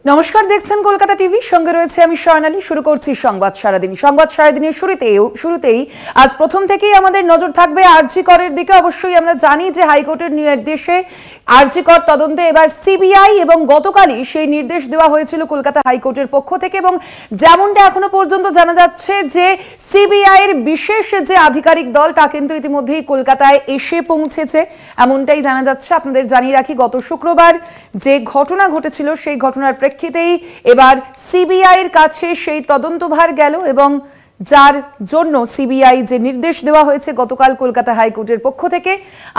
নমস্কার, দেখছেন কলকাতা টিভি, সঙ্গে রয়েছে আমি স্বর্ণালী। শুরু করছি সংবাদ সারাদিন। সংবাদ সারাদিনের শুরুতেই আজ প্রথম থেকেই আমাদের নজর থাকবে আরজি করের দিকে। অবশ্যই আমরা জানি যে হাইকোর্টের নির্দেশে আরজি কর তদন্তে এবার সিবিআই এবং গতকালই সেই নির্দেশ দেওয়া হয়েছিল কলকাতা হাইকোর্টের পক্ষ থেকে, এবং যেমনটা এখনো পর্যন্ত জানা যাচ্ছে যে সিবিআই এর বিশেষ যে আধিকারিক দল তা কিন্তু ইতিমধ্যেই কলকাতায় এসে পৌঁছেছে, এমনটাই জানা যাচ্ছে। আপনাদের জানিয়ে রাখি, গত শুক্রবার যে ঘটনা ঘটেছিল সেই ঘটনার প্রেক্ষিতেই এবার সিবিআই এর কাছে সেই তদন্তভার গেল, এবং যার জন্য সিবিআই যে নির্দেশ দেওয়া হয়েছে গতকাল কলকাতা হাইকোর্টের পক্ষ থেকে,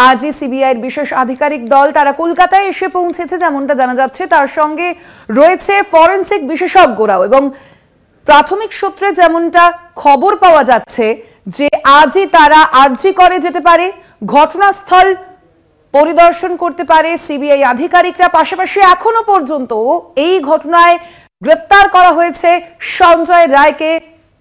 আজই সিবিআই এর বিশেষ আধিকারিক দল তারা কলকাতায় এসে পৌঁছেছে যেমনটা জানা যাচ্ছে। তার সঙ্গে রয়েছে ফরেনসিক বিশেষজ্ঞরাও, এবং প্রাথমিক সূত্রে যেমনটা খবর পাওয়া যাচ্ছে যে আজই তারা আরজি করে যেতে পারে, ঘটনাস্থল পরিদর্শন করতে পারে সিবিআই আধিকারিকরা। পাশাপাশি এখনো পর্যন্ত এই ঘটনায় গ্রেপ্তার করা হয়েছে সঞ্জয় রায়কে,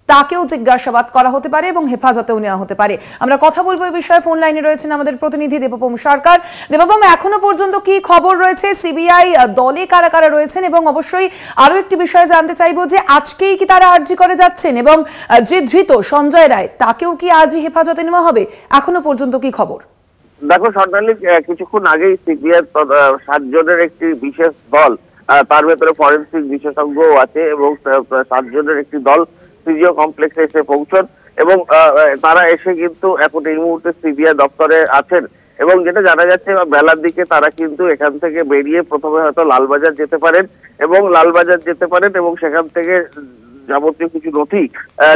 তাকেও জিজ্ঞাসাবাদ করা হতে পারে এবং হেফাজতেও নেওয়া হতে পারে। আমরা কথা বলবো এই বিষয়ে। ফোন লাইনে রয়েছেন আমাদের প্রতিনিধি দেবপম সরকার। দেবপম, এখনো পর্যন্ত কি খবর রয়েছে, সিবিআই দলে কারা কারা রয়েছেন, এবং অবশ্যই আরো একটি বিষয় জানতে চাইবো যে আজকেই কি তারা আরজি করে যাচ্ছেন, এবং যে ধৃত সঞ্জয় রায় তাকেও কি আজই হেফাজতে নেওয়া হবে? এখনো পর্যন্ত কি খবর? দেখো স্বর্ণালী, কিছুক্ষণ আগেই সিবিআই 7 জনের একটি বিশেষ দল, তার ভেতরে ফরেনসিক বিশেষজ্ঞও আছে, এবং 7 জনের একটি দল সিজিও কমপ্লেক্সে এসে পৌঁছন, এবং তারা এসে কিন্তু এখন এই মুহূর্তে সিবিআই দপ্তরে আছেন। এবং যেটা জানা যাচ্ছে বেলার দিকে তারা কিন্তু এখান থেকে বেরিয়ে প্রথমে হয়তো লালবাজার যেতে পারেন, এবং সেখান থেকে যাবতীয় কিছু নথি,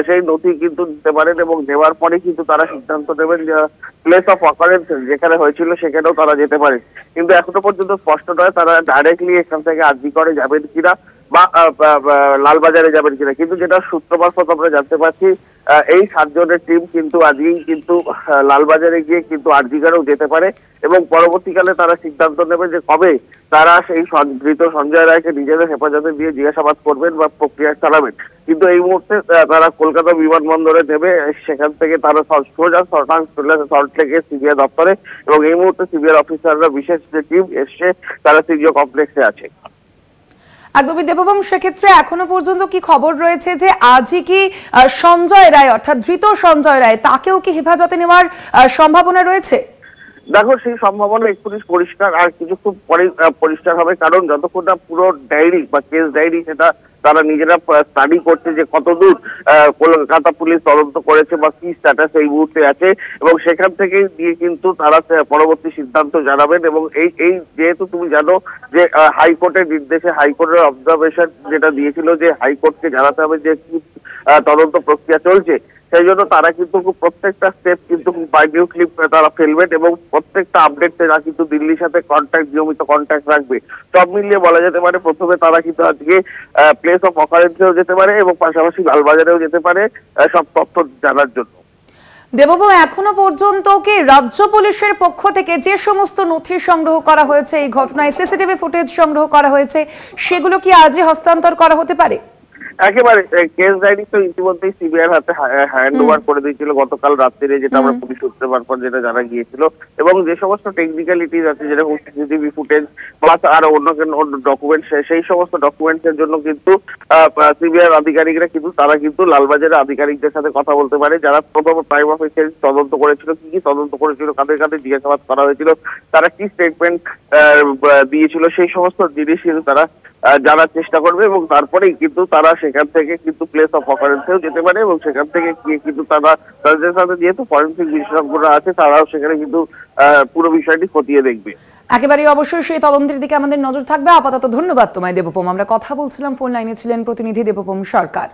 সেই নথি কিন্তু নিতে পারেন, এবং নেওয়ার পরে কিন্তু তারা সিদ্ধান্ত নেবেন যে প্লেস অফ অকারেন্স যেখানে হয়েছিল সেখানেও তারা যেতে পারে। কিন্তু এখনো পর্যন্ত স্পষ্ট নয় তারা ডাইরেক্টলি এখান থেকে আরজি করে যাবেন কিনা বা লালবাজারে যাবেন কিনা। কিন্তু যেটা সূত্র মারফত আমরা জানতে পারছি, এই 7 জনের টিম কিন্তু আজকেই কিন্তু লালবাজারে গিয়ে কিন্তু আরজি করেও যেতে পারে, এবং পরবর্তীকালে তারা সিদ্ধান্ত নেবে যে কবে তারা সেই ধৃত সঞ্জয় রায়কে নিজেদের হেফাজতে দিয়ে জিজ্ঞাসাবাদ করবেন বা প্রক্রিয়া চালাবেন। কিন্তু এই মুহূর্তে তারা কলকাতা বিমানবন্দরে নেবে, সেখান থেকে তারা সোজা সল্টলেকে সিবিআই দপ্তরে, এবং এই মুহূর্তে সিবিআই অফিসাররা বিশেষ যে টিম এসছে তারা সিজিও কমপ্লেক্সে আছে। একদমই দেববম, সেক্ষেত্রে এখনো পর্যন্ত কি খবর রয়েছে যে আজই কি সঞ্জয় রায় অর্থাৎ ধৃত সঞ্জয় রায় তাকেও কি হেফাজতে নেওয়ার সম্ভাবনা রয়েছে? দেখো, সেই সম্ভাবনা এক্ষুনি পরিষ্কার, আর কিছুক্ষণ পরে পরিষ্কার হবে, কারণ যতক্ষণ না পুরো ডায়েরি বা কেস ডায়েরি সেটা তারা নিজেরা স্টাডি করছে যে কতদূর কলকাতা পুলিশ তদন্ত করেছে বা কি স্ট্যাটাস এই মুহূর্তে আছে, এবং সেখান থেকে দিয়ে কিন্তু তারা পরবর্তী সিদ্ধান্ত জানাবেন। এবং এই যেহেতু তুমি জানো যে হাইকোর্টের নির্দেশে, হাইকোর্টের অবজারভেশন যেটা দিয়েছিল যে হাইকোর্টকে জানাতে হবে যে কি তদন্ত প্রক্রিয়া চলছে, সেই জন্য তারা কিন্তু প্রত্যেকটা স্টেপ কিন্তু মাইনিউটলি তারা ফেলবেন, এবং প্রত্যেকটা আপডেট তারা কিন্তু দিল্লির সাথে নিয়মিত কন্ট্যাক্ট রাখবে। সব মিলিয়ে বলা যেতে পারে প্রথমে তারা কিন্তু আজকে প্লেস অফ অকারেন্সেও যেতে পারে, এবং পাশাপাশি লালবাজারেও যেতে পারে সব তথ্য জানার জন্য। দেববাবু, এখনো পর্যন্ত কি রাজ্য পুলিশের পক্ষ থেকে যে সমস্ত নথি সংগ্রহ করা হয়েছে এই ঘটনায়, সিসিটিভি ফুটেজ সংগ্রহ করা হয়েছে, সেগুলো কি আজই হস্তান্তর করা হতে পারে? একেবারে কেস ডায়েরি তো ইতিমধ্যেই সিবিআই হাতে হ্যান্ড ওভার করে দিয়েছিল গতকাল রাত্রিরে, যেটা আমরা পুলিশ সূত্রে মারফত যেটা জানা গিয়েছিল, এবং যে সমস্ত টেকনিক্যালিটিস আছে যেরকম সিসিটিভি ফুটেজ প্লাস আর অন্য ডকুমেন্ট, সেই সমস্ত ডকুমেন্টস এর জন্য কিন্তু সিবিআই আধিকারিকরা কিন্তু তারা কিন্তু লালবাজারের আধিকারিকদের সাথে কথা বলতে পারে, যারা প্রথম প্রাইম অফিসার তদন্ত করেছিল, কি তদন্ত করেছিল, কাদের কাদের জিজ্ঞাসাবাদ করা হয়েছিল, তারা কি স্টেটমেন্ট দিয়েছিল, সেই সমস্ত জিনিস কিন্তু তারা জানার চেষ্টা করবে, এবং তারপরেই কিন্তু তারা সেখান থেকে কিন্তু প্লেস অফ অকারেন্সেও যেতে পারে, এবং সেখান থেকে গিয়ে কিন্তু তাদের সাথে যেহেতু ফরেনসিক বিশেষজ্ঞরা আছে তারাও সেখানে কিন্তু পুরো বিষয়টি খতিয়ে দেখবে। একেবারেই অবশ্যই সেই তদন্তের দিকে আমাদের নজর থাকবে। আপাতত ধন্যবাদ তোমায় দেবপম। আমরা কথা বলছিলাম, ফোন লাইনে ছিলেন প্রতিনিধি দেবপম সরকার।